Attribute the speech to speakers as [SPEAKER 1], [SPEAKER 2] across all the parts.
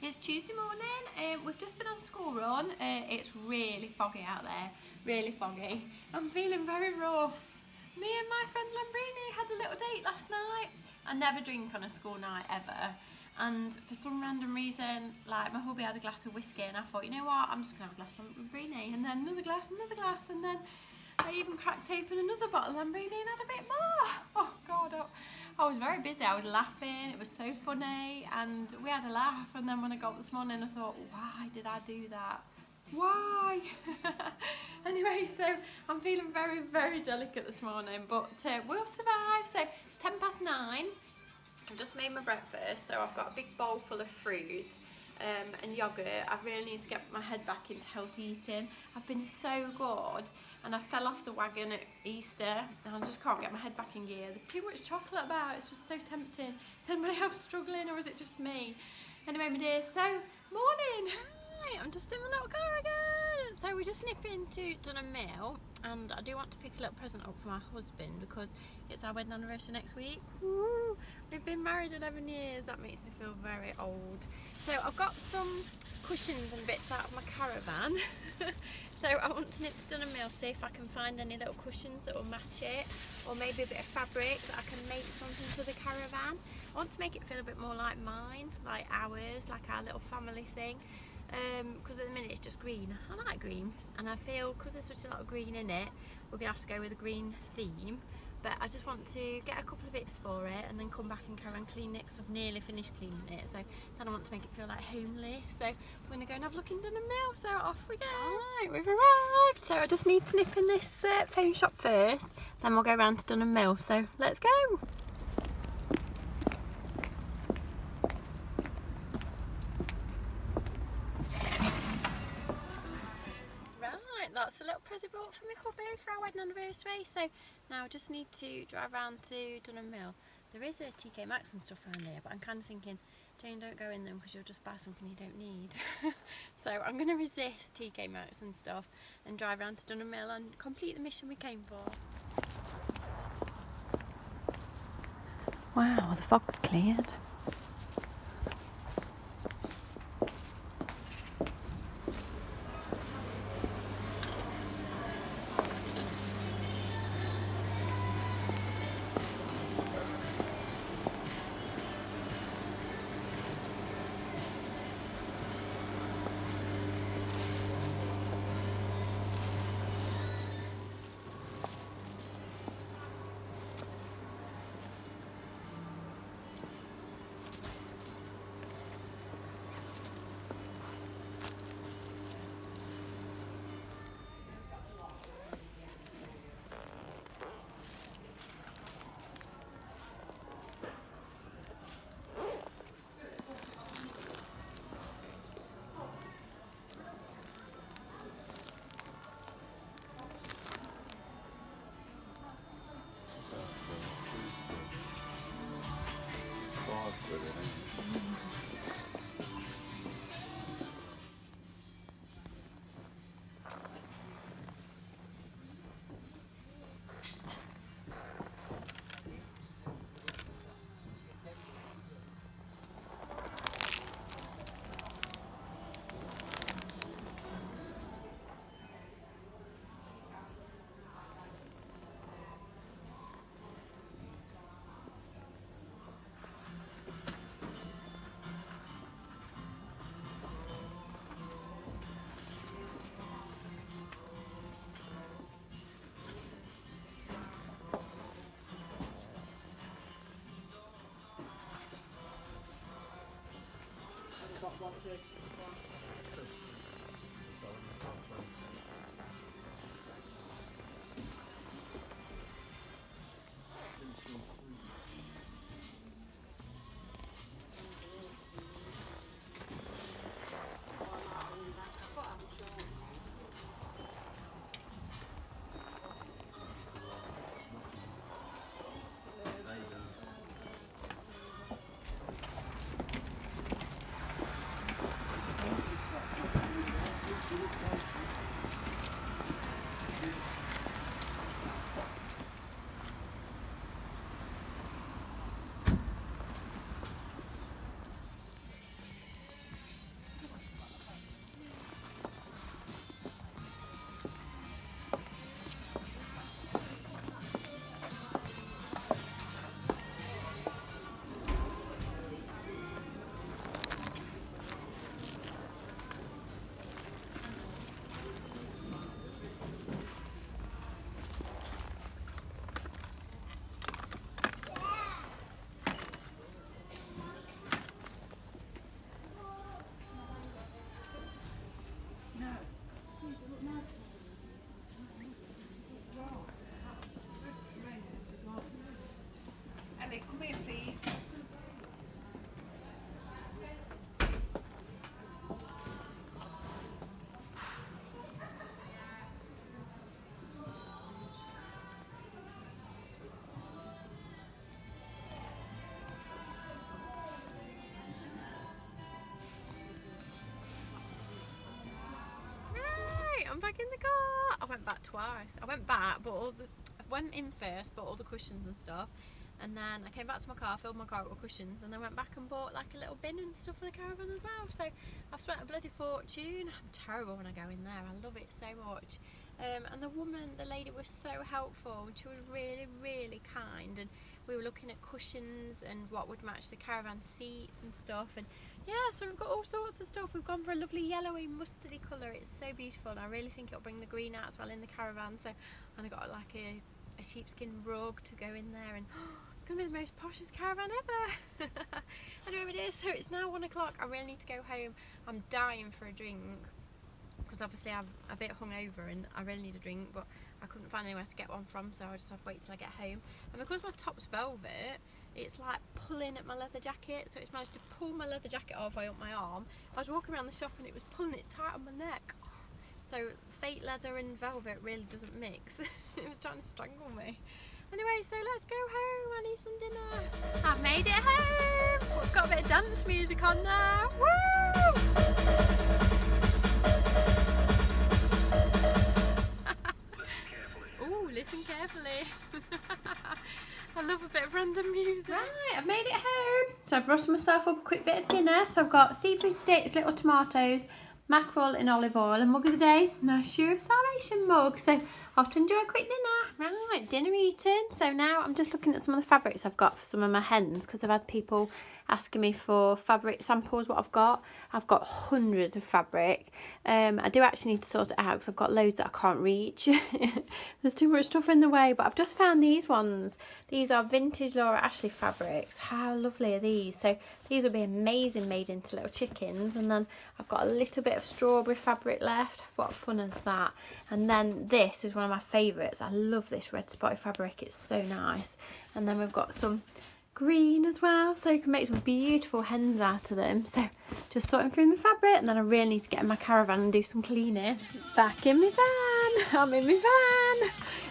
[SPEAKER 1] It's Tuesday morning. We've just been on a school run. It's really foggy out there, really foggy. I'm feeling very rough. Me and my friend Lambrini had a little date last night. I never drink on a school night ever. And for some random reason, like my hubby had a glass of whiskey and I thought, you know what, I'm just gonna have a glass of Lambrini, and then another glass, and then I even cracked open another bottle of Lambrini and had a bit more. Oh God, I was very busy. I was laughing, it was so funny, and we had a laugh. And then when I got up this morning, I thought, why did I do that? Why? Anyway, so I'm feeling very, very delicate this morning, but we'll survive. So it's 9:10. I've just made my breakfast, so I've got a big bowl full of fruit and yogurt. I really need to get my head back into healthy eating. I've been so good, and I fell off the wagon at Easter, and I just can't get my head back in gear. There's too much chocolate about, it's just so tempting. Is anybody else struggling, or is it just me? Anyway, my dear, so morning. Hi, I'm just in my little car again. So we're just nipping to dunelm, and I do want to pick a little present up for my husband because it's our wedding anniversary next week. Woo! We've been married 11 years, that makes me feel very old. So I've got some cushions and bits out of my caravan. So I want to nip to dunelm, see if I can find any little cushions that will match it, or maybe a bit of fabric that I can make something for the caravan. I want to make it feel a bit more like mine, like ours, like our little family thing. Because at the minute it's just green. I like green, and I feel because there's such a lot of green in it, we're going to have to go with a green theme. But I just want to get a couple of bits for it and then come back and carry on cleaning it, because I've nearly finished cleaning it. So then I want to make it feel like homely. So we're going to go and have a look in dunelm, so off we go. Alright, we've arrived. So I just need to nip in this phone shop first, then we'll go round to dunelm. So let's go. That's a little present bought for my hubby for our wedding anniversary. So now I just need to drive around to dunelm. There is a TK Maxx and stuff around here, but I'm kind of thinking, Jane, don't go in them because you'll just buy something you don't need. So I'm going to resist TK Maxx and stuff and drive around to dunelm and complete the mission we came for. Wow, the fog's cleared. in, please. I'm back in the car. I went back twice. I went back, but I went in first, bought all the cushions and stuff, and then I came back to my car, filled my car up with cushions, and then went back and bought like a little bin and stuff for the caravan as well. So I've spent a bloody fortune. I'm terrible when I go in there. I love it so much. And the lady was so helpful, and she was really, really kind, and we were looking at cushions and what would match the caravan seats and stuff, and yeah, so we've got all sorts of stuff. We've gone for a lovely yellowy mustardy colour. It's so beautiful, and I really think it'll bring the green out as well in the caravan. So, and I got like a sheepskin rug to go in there, and it's gonna be the most poshest caravan ever. Anyway, it is. So it's now 1 o'clock. I really need to go home. I'm dying for a drink, because obviously I'm a bit hungover and I really need a drink, but I couldn't find anywhere to get one from, so I just have to wait till I get home. And because my top's velvet, it's like pulling at my leather jacket, so it's managed to pull my leather jacket halfway up my arm. I was walking around the shop and it was pulling it tight on my neck. So fake leather and velvet really doesn't mix. It was trying to strangle me. Anyway, so let's go home. I need some dinner. I've made it home. We've got a bit of dance music on now. Woo! Ooh, listen carefully. I love a bit of random music. Right, I've made it home. So I've rushed myself up a quick bit of dinner. So I've got seafood sticks, little tomatoes, mackerel in olive oil, and mug of the day, nice Shoe of Salvation mug. So off to enjoy a quick dinner. Right, dinner eaten. So now I'm just looking at some of the fabrics I've got for some of my hens, because I've had people asking me for fabric samples, what I've got. I've got hundreds of fabric. I do actually need to sort it out because I've got loads that I can't reach. There's too much stuff in the way, but I've just found these ones. These are vintage Laura Ashley fabrics. How lovely are these? So these will be amazing made into little chickens. And then I've got a little bit of strawberry fabric left. What fun is that? And then this is one of my favourites. I love this red spotted fabric. It's so nice. And then we've got some green as well, so you can make some beautiful hens out of them. So just sorting through my fabric, and then I really need to get in my caravan and do some cleaning. Back in my van. I'm in my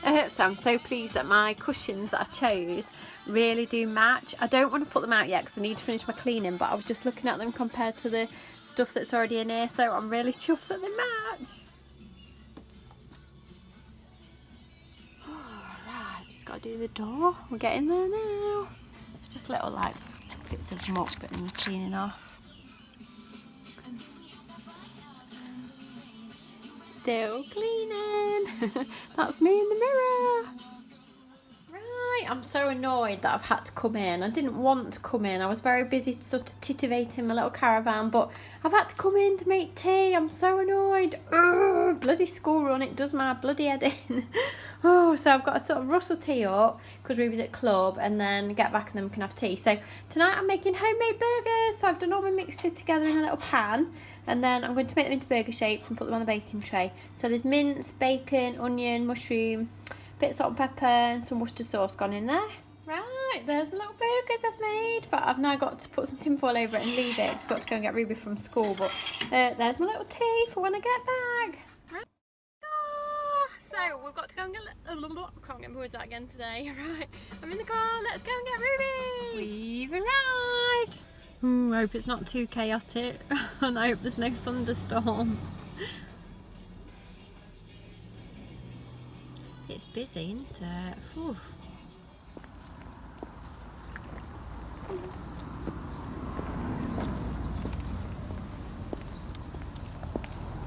[SPEAKER 1] van. So I'm so pleased that my cushions that I chose really do match. I don't want to put them out yet because I need to finish my cleaning, but I was just looking at them compared to the stuff that's already in here, so I'm really chuffed that they match. Alright, just got to do the door. We're getting there now. It's just little like bits of muck that I'm cleaning off. Still cleaning. That's me in the mirror. Right, I'm so annoyed that I've had to come in. I didn't want to come in. I was very busy sort of titivating my little caravan, but I've had to come in to make tea. I'm so annoyed. Ugh, bloody school run, it does my bloody head in. Oh, so I've got to sort of rustle tea up because Ruby's at club, and then get back and then we can have tea. So tonight I'm making homemade burgers. So I've done all my mixture together in a little pan, and then I'm going to make them into burger shapes and put them on the baking tray. So there's mince, bacon, onion, mushroom, bit of salt and pepper, and some Worcester sauce gone in there. Right, there's the little burgers I've made, but I've now got to put some tinfoil over it and leave it. Just got to go and get Ruby from school, but there's my little tea for when I get back. So we've got to go and get I can't get my words out again today. Right, I'm in the car, let's go and get Ruby. We've arrived. Ooh, I hope it's not too chaotic and I hope there's no thunderstorms. It's busy, isn't it? Whew.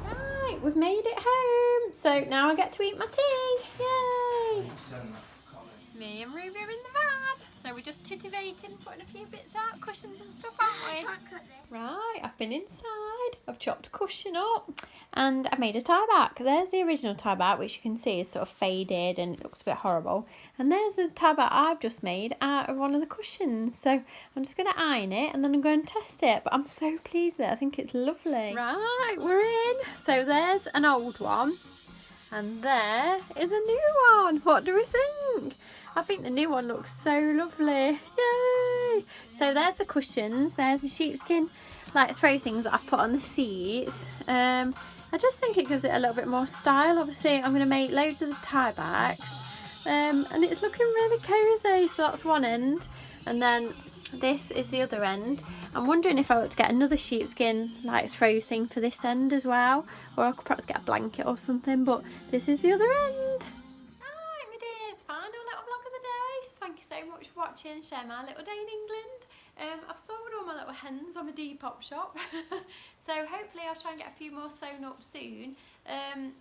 [SPEAKER 1] Right, we've made it home. So now I get to eat my tea. Yay! Me and Ruby are in the van. So we're just titivating, putting a few bits out, cushions and stuff, aren't we?
[SPEAKER 2] I can't cut this.
[SPEAKER 1] Right, I've been inside. I've chopped a cushion up and I made a tie back. There's the original tie back, which you can see is sort of faded and it looks a bit horrible. And there's the tie back I've just made out of one of the cushions. So I'm just going to iron it and then I'm going to test it. But I'm so pleased with it. I think it's lovely. Right, we're in. So there's an old one and there is a new one. What do we think? I think the new one looks so lovely. Yay! So there's the cushions, there's my sheepskin like throw things that I've put on the seats. I just think it gives it a little bit more style. Obviously I'm going to make loads of the tie backs, and it's looking really cosy. So that's one end, and then this is the other end. I'm wondering if I ought to get another sheepskin like throw thing for this end as well, or I could perhaps get a blanket or something, but this is the other end. Alright my dears, final little vlog of the day. Thank you so much for watching. Share my little day in England. I've sold all my little hens on my Depop shop. So hopefully I'll try and get a few more sewn up soon.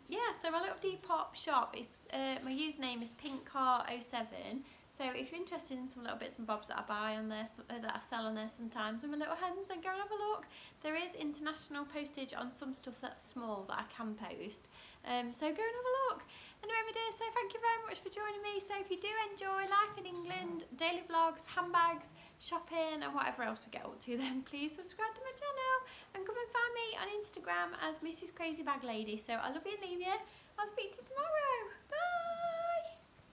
[SPEAKER 1] Yeah, so my little Depop shop is, my username is pinkheart07. So if you're interested in some little bits and bobs that I buy on there, that I sell on there sometimes, and my little hens, then go and have a look. There is international postage on some stuff that's small that I can post. So go and have a look. Anyway, my dear, so thank you very much for joining me. So if you do enjoy life in England, daily vlogs, handbags, shopping and whatever else we get up to, then please subscribe to my channel and come and find me on Instagram as Mrs. Crazy Bag Lady. So I love you and leave you. I'll speak to you tomorrow.